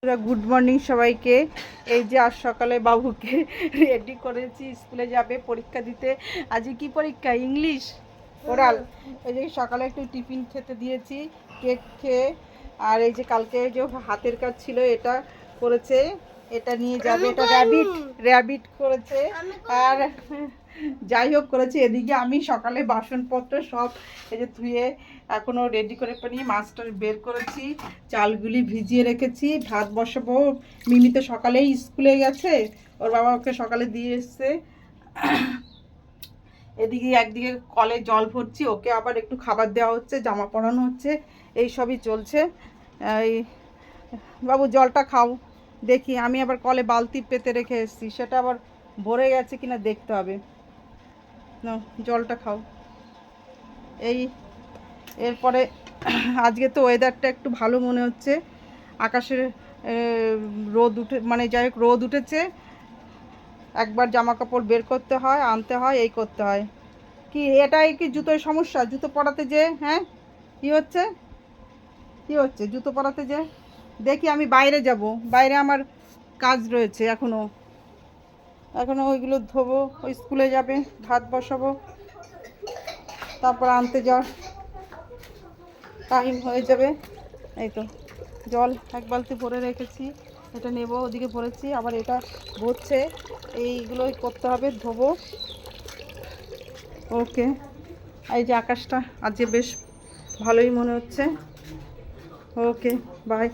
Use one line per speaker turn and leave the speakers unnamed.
Good morning সবাইকে। এই যে আজ সকালে বাবুকে রেডি করেছি, স্কুলে যাবে পরীক্ষা দিতে। আজকে কি পরীক্ষা? English oral. এই যে সকালে একটু টিফিন খেতে দিয়েছি, কেক খেয়ে। আর এই যে কালকে যে হাতের কাজ ছিল এটা করেছে, এটা নিয়ে যাবে। এটা র্যাবিট র্যাবিট করেছে। আর যাই হোক করেছে। এদিকে আমি সকালে বাসনপত্র সব এই যে ধুয়ে এখনও রেডি করে নিয়ে মাছটা বের করেছি, চালগুলি ভিজিয়ে রেখেছি, ভাত বসাবো। মিমি তো সকালেই স্কুলে গেছে, ওর বাবা ওকে সকালে দিয়ে এসছে। এদিকে একদিকে কলে জল ভরছি, ওকে আবার একটু খাবার দেওয়া হচ্ছে, জামা পরানো হচ্ছে, এই সবই চলছে। এই বাবু জলটা খাও। দেখি আমি আবার কলে বালতি পেতে রেখে এসেছি, সেটা আবার ভরে গেছে কিনা দেখতে হবে। নাও জলটা খাও। এই এরপরে আজকে তো ওয়েদারটা একটু ভালো মনে হচ্ছে, আকাশের রোদ উঠে, মানে যাই হোক রোদ উঠেছে। একবার জামা কাপড় বের করতে হয়, আনতে হয়, এই করতে হয়। কি এটাই কি জুতোর সমস্যা? জুতো পরাতে যে, হ্যাঁ কি হচ্ছে? কি হচ্ছে জুতো পরাতে যে? দেখি আমি বাইরে যাব, বাইরে আমার কাজ রয়েছে এখনও। ওইগুলো ধোবো, ওই স্কুলে যাবে, ভাত বসাবো, তারপর আনতে যাওয়ার টাইম হয়ে যাবে। এই তো জল এক বালতি ভরে রেখেছি, এটা নেব। ওদিকে ভরেছি, আবার এটা ভরছে, এইগুলোই করতে হবে, ধোবো। ওকে। এই যে আকাশটা আজকে বেশ ভালোই মনে হচ্ছে। ওকে, বাই।